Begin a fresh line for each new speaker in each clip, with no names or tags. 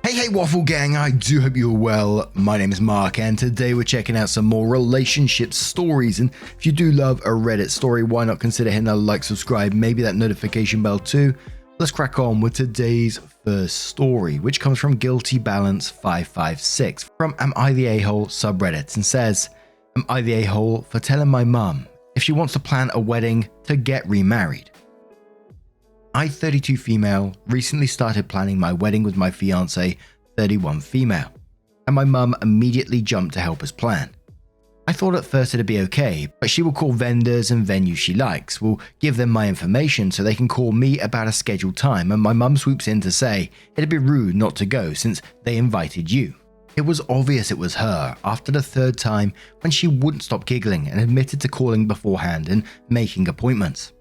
Hey Waffle Gang, I do hope you're well. My name is Mark and today we're checking out some more relationship stories, and if you do love a Reddit story, why not consider hitting that like, subscribe, maybe that notification bell too. Let's crack on with today's first story, which comes from Guilty Balance 556 from Am I the A-Hole subreddit, and says, Am I the A-Hole for telling my mum if she wants to plan a wedding to get remarried? I, 32 female, recently started planning my wedding with my fiance, 31 female, and my mum immediately jumped to help us plan. I thought at first it'd be okay, but she will call vendors and venues she likes, will give them my information so they can call me about a scheduled time, and my mum swoops in to say it'd be rude not to go since they invited you. It was obvious it was her after the third time when she wouldn't stop giggling and admitted to calling beforehand and making appointments.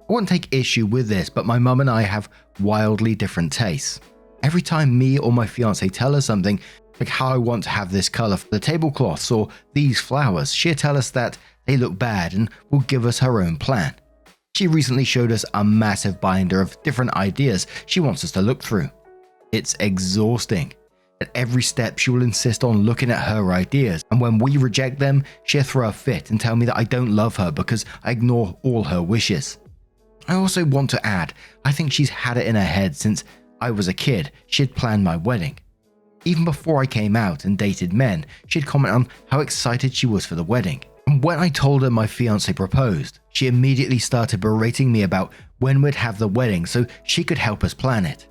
I wouldn't take issue with this, but my mum and I have wildly different tastes. Every time me or my fiance tell her something, like how I want to have this colour for the tablecloths or these flowers, she'll tell us that they look bad and will give us her own plan. She recently showed us a massive binder of different ideas she wants us to look through. It's exhausting. At every step she will insist on looking at her ideas, and when we reject them, she'll throw a fit and tell me that I don't love her because I ignore all her wishes. I also want to add, I think she's had it in her head since I was a kid she'd planned my wedding. Even before I came out and dated men, she'd comment on how excited she was for the wedding. And when I told her my fiance proposed, she immediately started berating me about when we'd have the wedding so she could help us plan it.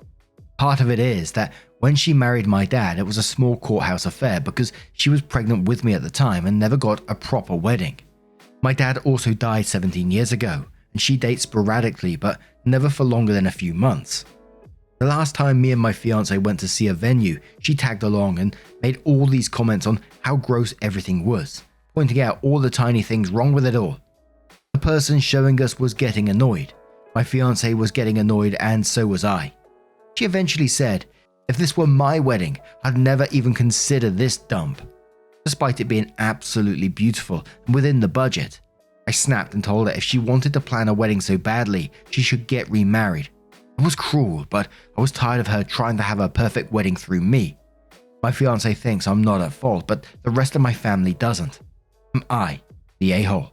Part of it is that when she married my dad, it was a small courthouse affair because she was pregnant with me at the time and never got a proper wedding. My dad also died 17 years ago, and she dates sporadically but never for longer than a few months. The last time me and my fiance went to see a venue, she tagged along and made all these comments on how gross everything was, pointing out all the tiny things wrong with it all. The person showing us was getting annoyed. My fiance was getting annoyed and so was I. She eventually said, if this were my wedding, I'd never even consider this dump. Despite it being absolutely beautiful and within the budget, I snapped and told her if she wanted to plan a wedding so badly, she should get remarried. It was cruel, but I was tired of her trying to have a perfect wedding through me. My fiance thinks I'm not at fault, but the rest of my family doesn't. Am I the a-hole?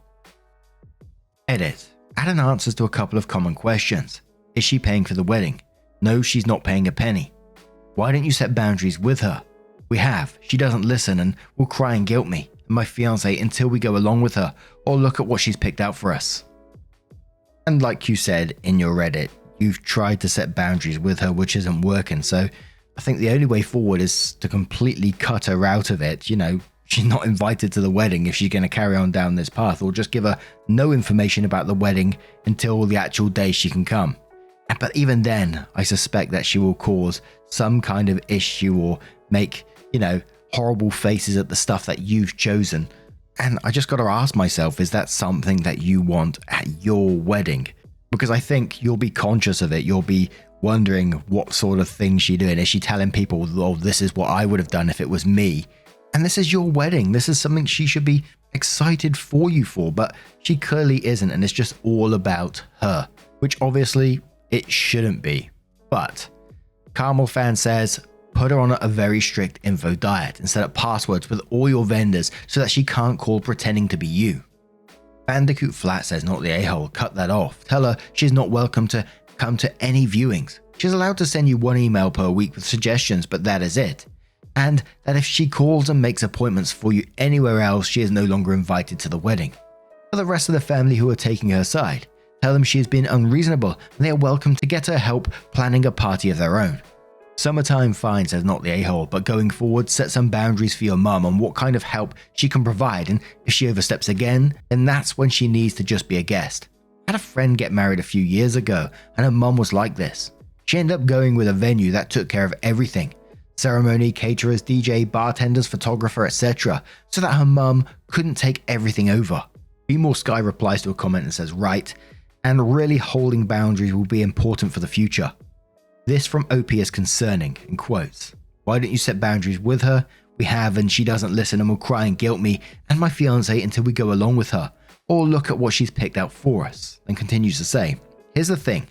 Edit. Add an answers to a couple of common questions. Is she paying for the wedding? No, she's not paying a penny. Why don't you set boundaries with her? We have. She doesn't listen and will cry and guilt me and my fiance until we go along with her or look at what she's picked out for us. And like you said in your Reddit, you've tried to set boundaries with her which isn't working, so I think the only way forward is to completely cut her out of it. You know, she's not invited to the wedding if she's going to carry on down this path, or just give her no information about the wedding until the actual day she can come. But even then, I suspect that she will cause some kind of issue or make, horrible faces at the stuff that you've chosen. And I just got to ask myself, is that something that you want at your wedding? Because I think you'll be conscious of it. You'll be wondering what sort of things she's doing. Is she telling people, oh, this is what I would have done if it was me? And this is your wedding. This is something she should be excited for you for, but she clearly isn't. And it's just all about her, which obviously it shouldn't be. But Carmel Fan says, put her on a very strict info diet and set up passwords with all your vendors so that she can't call pretending to be you. Bandicoot Flat says, not the a-hole, cut that off. Tell her she's not welcome to come to any viewings. She's allowed to send you one email per week with suggestions, but that is it. And that if she calls and makes appointments for you anywhere else, she is no longer invited to the wedding. For the rest of the family who are taking her side, tell them she has been unreasonable and they are welcome to get her help planning a party of their own. Summertime fine says, not the a-hole, but going forward, set some boundaries for your mum on what kind of help she can provide, and if she oversteps again, then that's when she needs to just be a guest. I had a friend get married a few years ago and her mum was like this. She ended up going with a venue that took care of everything. Ceremony, caterers, DJ, bartenders, photographer, etc. so that her mum couldn't take everything over. Be More Sky replies to a comment and says, right, and really holding boundaries will be important for the future. This from OP is concerning, in quotes. Why don't you set boundaries with her? We have, and she doesn't listen and will cry and guilt me and my fiance until we go along with her, or look at what she's picked out for us. Then continues to say, here's the thing.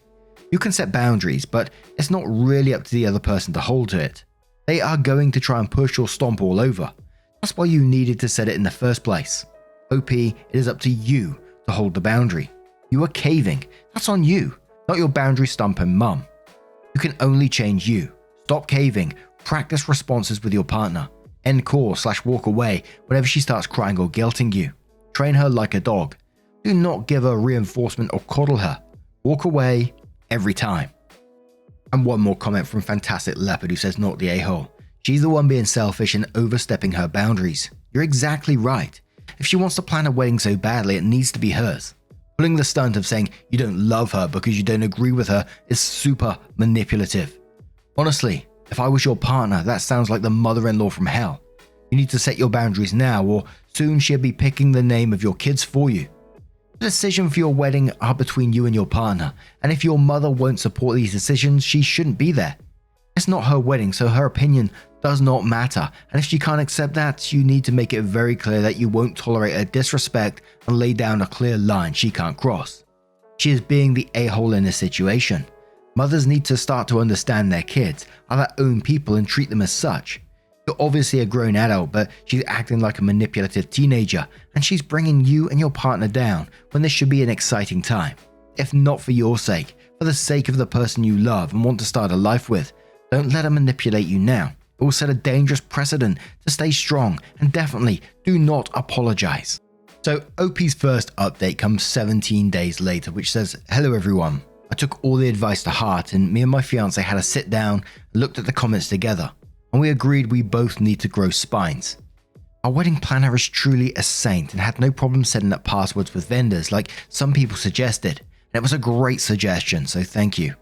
You can set boundaries, but it's not really up to the other person to hold to it. They are going to try and push or stomp all over. That's why you needed to set it in the first place. OP, it is up to you to hold the boundary. You are caving. That's on you, not your boundary stomping mum. You can only change you. Stop caving. Practice responses with your partner. End call/walk away whenever she starts crying or guilting you. Train her like a dog. Do not give her reinforcement or coddle her. Walk away every time. And one more comment from Fantastic Leopard who says, not the a-hole. She's the one being selfish and overstepping her boundaries. You're exactly right. If she wants to plan a wedding so badly, it needs to be hers. Pulling the stunt of saying you don't love her because you don't agree with her is super manipulative. Honestly, if I was your partner, that sounds like the mother-in-law from hell. You need to set your boundaries now, or soon she'll be picking the name of your kids for you. The decision for your wedding are between you and your partner, and if your mother won't support these decisions, she shouldn't be there. It's not her wedding, so her opinion does not matter, and if she can't accept that, you need to make it very clear that you won't tolerate her disrespect and lay down a clear line she can't cross. She is being the a-hole in this situation. Mothers need to start to understand their kids are their own people and treat them as such. You're obviously a grown adult, but she's acting like a manipulative teenager, and she's bringing you and your partner down when this should be an exciting time. If not for your sake, for the sake of the person you love and want to start a life with, don't let her manipulate you now. It will set a dangerous precedent to stay strong, and definitely do not apologize. So OP's first update comes 17 days later, which says, hello everyone. I took all the advice to heart, and me and my fiance had a sit down and looked at the comments together, and we agreed we both need to grow spines. Our wedding planner is truly a saint and had no problem setting up passwords with vendors like some people suggested, and it was a great suggestion, so thank you.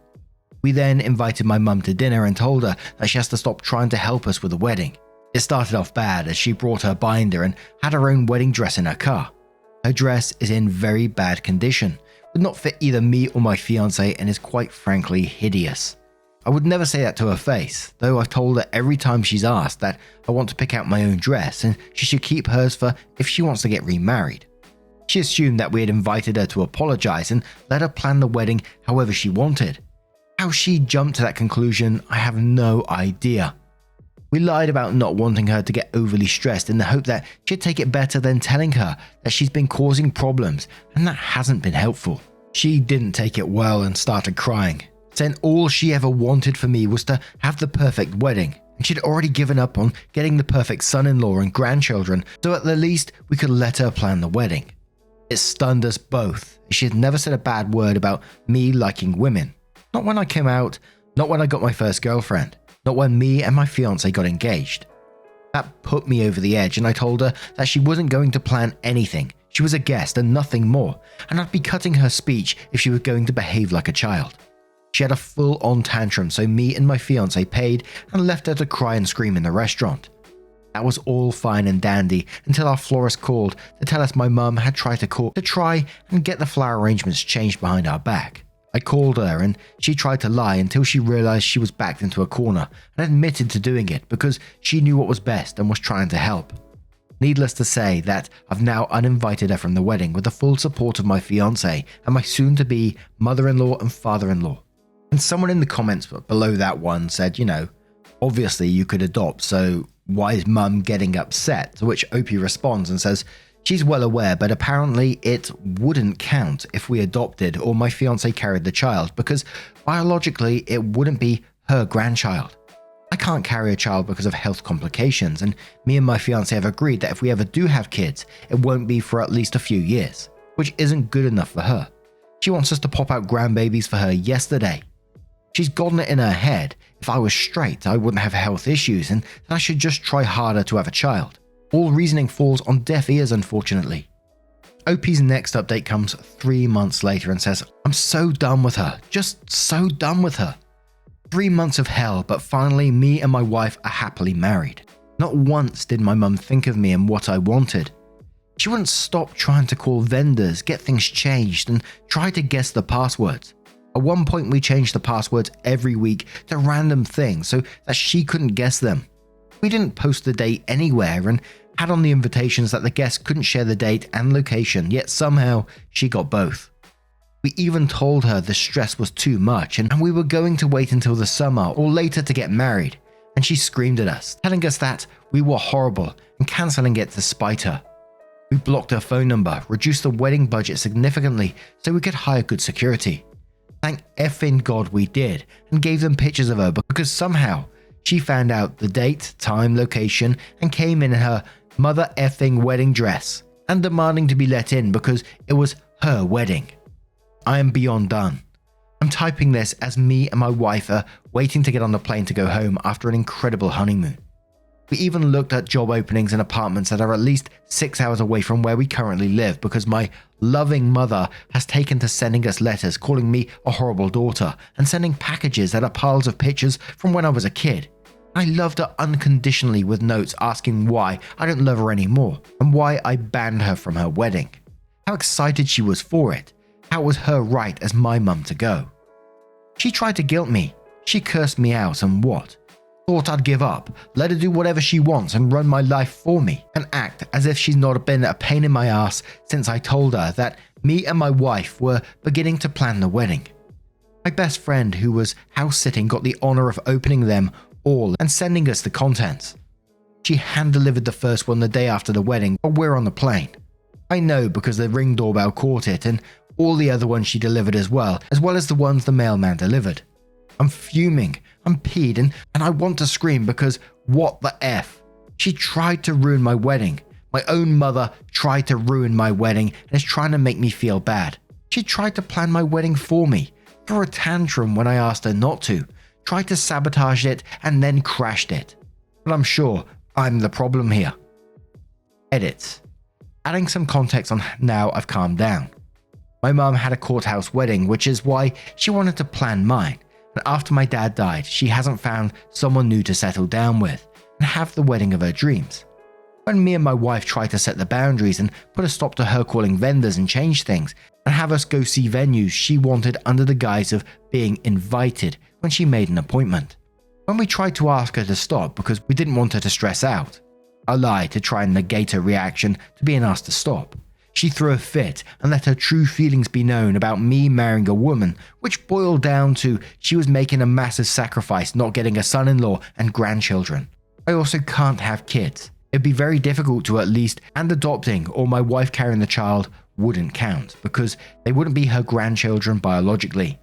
We then invited my mum to dinner and told her that she has to stop trying to help us with the wedding. It started off bad as she brought her binder and had her own wedding dress in her car. Her dress is in very bad condition, would not fit either me or my fiance, and is quite frankly hideous. I would never say that to her face, though I've told her every time she's asked that I want to pick out my own dress and she should keep hers for if she wants to get remarried. She assumed that we had invited her to apologize and let her plan the wedding however she wanted. How she jumped to that conclusion, I have no idea. We lied about not wanting her to get overly stressed in the hope that she'd take it better than telling her that she's been causing problems, and that hasn't been helpful. She didn't take it well and started crying, saying all she ever wanted for me was to have the perfect wedding, and she'd already given up on getting the perfect son-in-law and grandchildren, so at the least we could let her plan the wedding. It stunned us both, as she had never said a bad word about me liking women. Not when I came out, not when I got my first girlfriend, not when me and my fiance got engaged. That put me over the edge, and I told her that she wasn't going to plan anything. She was a guest and nothing more, and I'd be cutting her speech if she was going to behave like a child. She had a full-on tantrum, so me and my fiance paid and left her to cry and scream in the restaurant. That was all fine and dandy until our florist called to tell us my mum had tried to try and get the flower arrangements changed behind our back. I called her and she tried to lie until she realized she was backed into a corner and admitted to doing it because she knew what was best and was trying to help. Needless to say that I've now uninvited her from the wedding with the full support of my fiance and my soon-to-be mother-in-law and father-in-law. And someone in the comments below that one said, obviously you could adopt, so why is mum getting upset? To which OP responds and says, she's well aware, but apparently it wouldn't count if we adopted or my fiance carried the child because biologically it wouldn't be her grandchild. I can't carry a child because of health complications, and me and my fiance have agreed that if we ever do have kids, it won't be for at least a few years, which isn't good enough for her. She wants us to pop out grandbabies for her yesterday. She's gotten it in her head, if I was straight, I wouldn't have health issues and that I should just try harder to have a child. All reasoning falls on deaf ears, unfortunately. OP's next update comes 3 months later and says, I'm so done with her, just so done with her. 3 months of hell, but finally me and my wife are happily married. Not once did my mum think of me and what I wanted. She wouldn't stop trying to call vendors, get things changed, and try to guess the passwords. At one point we changed the passwords every week to random things so that she couldn't guess them. We didn't post the date anywhere and had on the invitations that the guests couldn't share the date and location, yet somehow she got both. We even told her the stress was too much and we were going to wait until the summer or later to get married, and and she screamed at us, telling us that we were horrible and cancelling it to spite her. We blocked her phone number, reduced the wedding budget significantly so we could hire good security. Thank effing God we did, and gave them pictures of her because somehow she found out the date, time, location, and came in her mother effing wedding dress and demanding to be let in because it was her wedding. I am beyond done. I'm typing this as me and my wife are waiting to get on the plane to go home after an incredible honeymoon. We even looked at job openings in apartments that are at least 6 hours away from where we currently live because my loving mother has taken to sending us letters calling me a horrible daughter and sending packages that are piles of pictures from when I was a kid. I loved her unconditionally with notes asking why I don't love her anymore and why I banned her from her wedding. How excited she was for it. How it was her right as my mum to go. She tried to guilt me. She cursed me out and what? Thought I'd give up, let her do whatever she wants and run my life for me and act as if she's not been a pain in my ass since I told her that me and my wife were beginning to plan the wedding. My best friend who was house sitting got the honour of opening them all and sending us the contents. She hand-delivered the first one the day after the wedding while we're on the plane. I know because the Ring doorbell caught it and all the other ones she delivered as well as the ones the mailman delivered. I'm fuming, I'm peed, and I want to scream because what the F? She tried to ruin my wedding. My own mother tried to ruin my wedding and is trying to make me feel bad. She tried to plan my wedding for me, threw a tantrum when I asked her not to, tried to sabotage it and then crashed it. But I'm sure I'm the problem here. Edits. Adding some context on now I've calmed down. My mum had a courthouse wedding, which is why she wanted to plan mine. But after my dad died, she hasn't found someone new to settle down with and have the wedding of her dreams. When me and my wife tried to set the boundaries and put a stop to her calling vendors and change things and have us go see venues she wanted under the guise of being invited when she made an appointment. When we tried to ask her to stop because we didn't want her to stress out, a lie to try and negate her reaction to being asked to stop, she threw a fit and let her true feelings be known about me marrying a woman, which boiled down to she was making a massive sacrifice not getting a son-in-law and grandchildren. I also can't have kids. It'd be very difficult to at least, and adopting or my wife carrying the child wouldn't count because they wouldn't be her grandchildren biologically.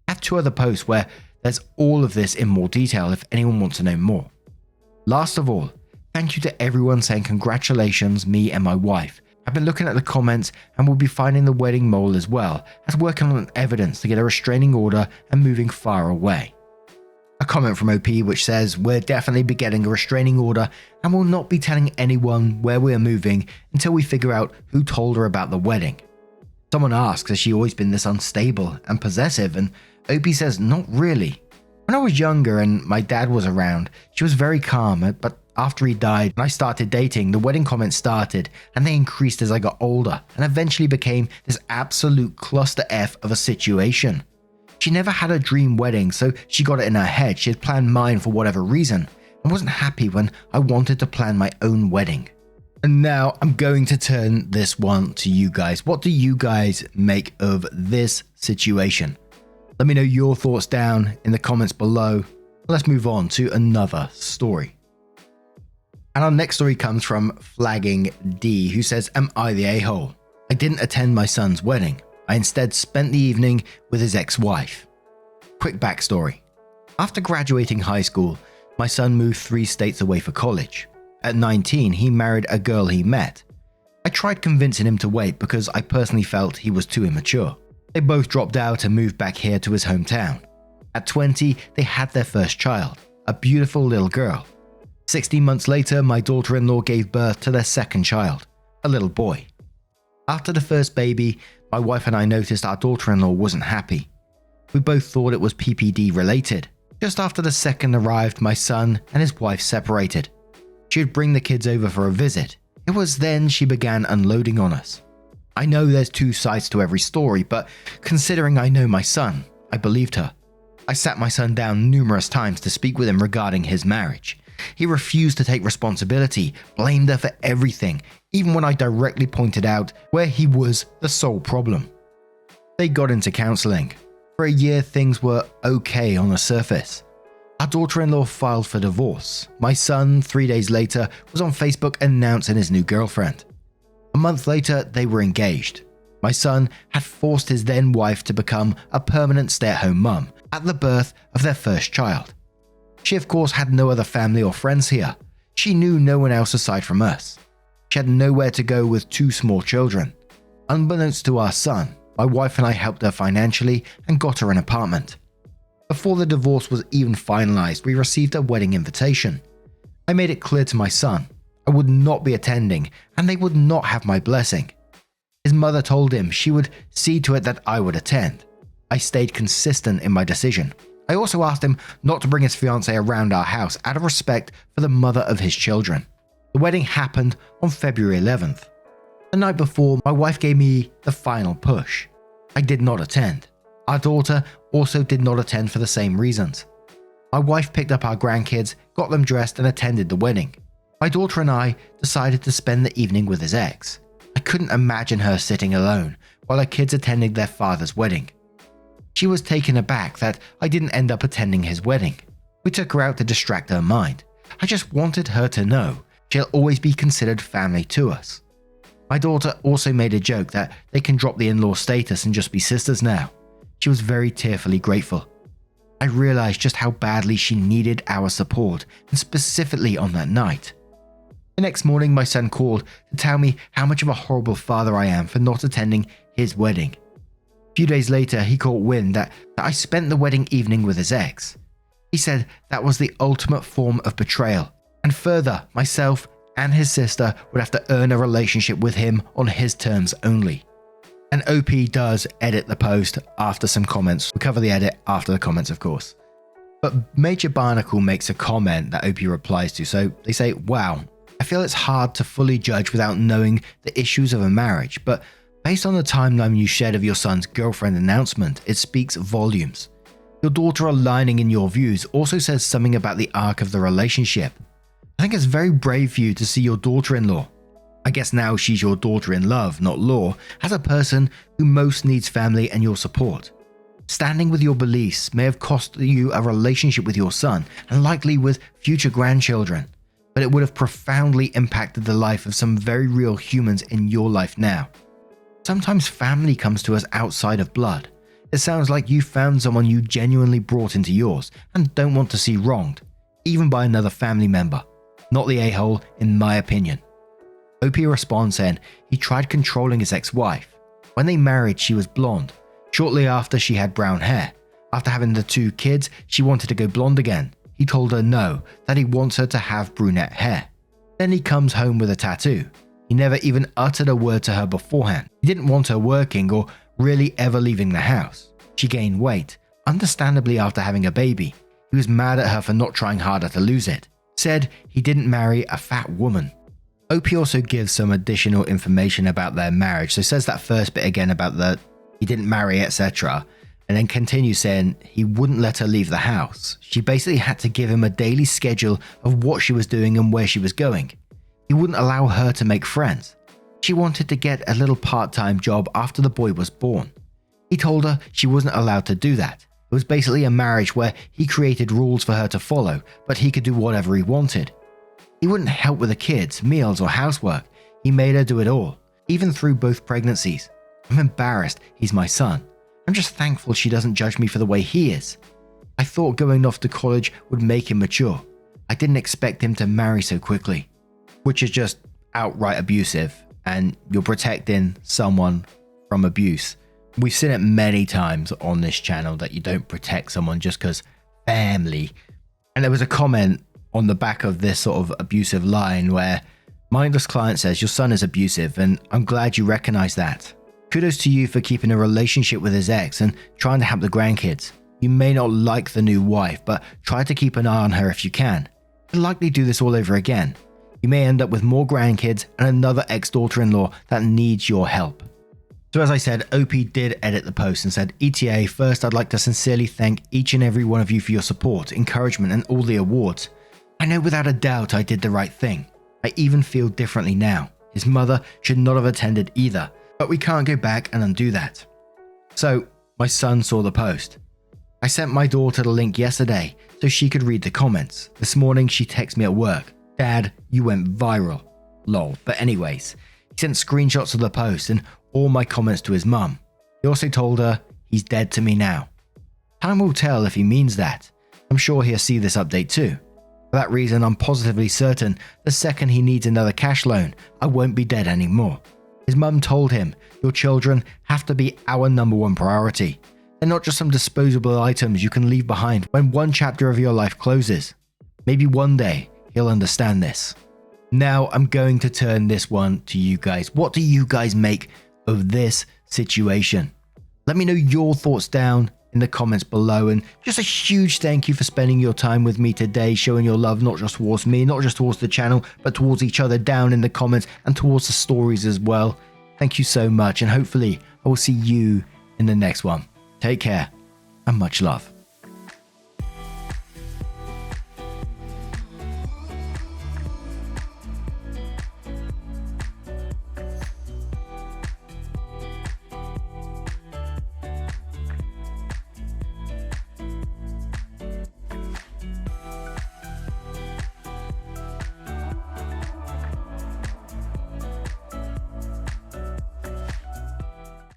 I have 2 other posts where there's all of this in more detail if anyone wants to know more. Last of all, thank you to everyone saying congratulations, me and my wife. I've been looking at the comments and will be finding the wedding mole as well as working on evidence to get a restraining order and moving far away. A comment from OP which says, we'll definitely be getting a restraining order and will not be telling anyone where we are moving until we figure out who told her about the wedding. Someone asks, has she always been this unstable and possessive? And OP says, not really. When I was younger and my dad was around, she was very calm, but after he died and I started dating, the wedding comments started and they increased as I got older and eventually became this absolute cluster F of a situation. She never had a dream wedding, so she got it in her head she had planned mine for whatever reason and wasn't happy when I wanted to plan my own wedding. And now I'm going to turn this one to you guys. What do you guys make of this situation? Let me know your thoughts down in the comments below. Let's move on to another story. And our next story comes from Flagging D, who says, am I the a-hole? I didn't attend my son's wedding. I instead spent the evening with his ex-wife. Quick backstory. After graduating high school, my son moved 3 states away for college. At 19, he married a girl he met. I tried convincing him to wait because I personally felt he was too immature. They both dropped out and moved back here to his hometown. At 20, they had their first child, a beautiful little girl. 16 months later, my daughter-in-law gave birth to their second child, a little boy. After the first baby, my wife and I noticed our daughter-in-law wasn't happy. We both thought it was PPD related. Just after the second arrived, my son and his wife separated. She would bring the kids over for a visit. It was then she began unloading on us. I know there's 2 sides to every story, but considering I know my son, I believed her. I sat my son down numerous times to speak with him regarding his marriage. He refused to take responsibility, blamed her for everything, even when I directly pointed out where he was the sole problem. They got into counselling. For a year things were okay on the surface. Our daughter-in-law filed for divorce. My son, 3 days later, was on Facebook announcing his new girlfriend. A month later, they were engaged. My son had forced his then wife to become a permanent stay-at-home mum at the birth of their first child. She of course had no other family or friends here. She knew no one else aside from us. She had nowhere to go with 2 small children. Unbeknownst to our son, my wife and I helped her financially and got her an apartment. Before the divorce was even finalized, we received a wedding invitation. I made it clear to my son I would not be attending and they would not have my blessing. His mother told him she would see to it that I would attend. I stayed consistent in my decision. I also asked him not to bring his fiancée around our house out of respect for the mother of his children. The wedding happened on February 11th. The night before, my wife gave me the final push. I did not attend. Our daughter also did not attend for the same reasons. My wife picked up our grandkids, got them dressed and attended the wedding. My daughter and I decided to spend the evening with his ex. I couldn't imagine her sitting alone while her kids attended their father's wedding. She was taken aback that I didn't end up attending his wedding. We took her out to distract her mind. I just wanted her to know she'll always be considered family to us. My daughter also made a joke that they can drop the in-law status and just be sisters now. She was very tearfully grateful. I realized just how badly she needed our support, and specifically on that night. The next morning, my son called to tell me how much of a horrible father I am for not attending his wedding. A few days later, he caught wind that I spent the wedding evening with his ex. He said that was the ultimate form of betrayal, and further, myself and his sister would have to earn a relationship with him on his terms only. And OP does edit the post after some comments. We cover the edit after the comments, of course. But Major Barnacle makes a comment that OP replies to, so they say, "Wow, I feel it's hard to fully judge without knowing the issues of a marriage, but based on the timeline you shared of your son's girlfriend announcement, it speaks volumes. Your daughter aligning in your views also says something about the arc of the relationship. I think it's very brave for you to see your daughter-in-law. I guess now she's your daughter-in-love, not law, as a person who most needs family and your support. Standing with your beliefs may have cost you a relationship with your son and likely with future grandchildren, but it would have profoundly impacted the life of some very real humans in your life now. Sometimes family comes to us outside of blood. It sounds like you found someone you genuinely brought into yours and don't want to see wronged, even by another family member. Not the a-hole, in my opinion." OP responds saying he tried controlling his ex-wife. When they married, she was blonde. Shortly after, she had brown hair. After having the 2 kids, she wanted to go blonde again. He told her no, that he wants her to have brunette hair. Then he comes home with a tattoo. He never even uttered a word to her beforehand. He didn't want her working or really ever leaving the house. She gained weight, understandably after having a baby. He was mad at her for not trying harder to lose it. Said he didn't marry a fat woman. OP also gives some additional information about their marriage, so says that first bit again about the he didn't marry, etc., and then continues saying he wouldn't let her leave the house. She basically had to give him a daily schedule of what she was doing and where she was going. He wouldn't allow her to make friends. She wanted to get a little part-time job after the boy was born. He told her she wasn't allowed to do that. It was basically a marriage where he created rules for her to follow, but he could do whatever he wanted. He wouldn't help with the kids, meals, or housework. He made her do it all, even through both pregnancies. I'm embarrassed he's my son. I'm just thankful she doesn't judge me for the way he is. I thought going off to college would make him mature. I didn't expect him to marry so quickly." Which is just outright abusive, and you're protecting someone from abuse. We've seen it many times on this channel that you don't protect someone just because family. And there was a comment on the back of this sort of abusive line where Mindless Client says, "Your son is abusive and I'm glad you recognize that. Kudos to you for keeping a relationship with his ex and trying to help the grandkids. You may not like the new wife, but try to keep an eye on her if you can. You'll likely do this all over again. You may end up with more grandkids and another ex-daughter-in-law that needs your help." So as I said, OP did edit the post and said, "ETA, first I'd like to sincerely thank each and every one of you for your support, encouragement and all the awards. I know without a doubt I did the right thing. I even feel differently now. His mother should not have attended either, but we can't go back and undo that." So my son saw the post. I sent my daughter the link yesterday so she could read the comments. This morning she texted me at work. Dad, you went viral. Lol. But anyways, he sent screenshots of the post and all my comments to his mum. He also told her he's dead to me now. Time will tell if he means that. I'm sure he'll see this update too. For that reason, I'm positively certain the second he needs another cash loan, I won't be dead anymore. His mum told him, your children have to be our number one priority. They're not just some disposable items you can leave behind when one chapter of your life closes. Maybe one day he'll understand this. Now I'm going to turn this one to you guys. What do you guys make of this situation? Let me know your thoughts down in the comments below, and just a huge thank you for spending your time with me today, showing your love not just towards me, not just towards the channel, but towards each other down in the comments and towards the stories as well. Thank you so much, and hopefully I will see you in the next one. Take care and much love.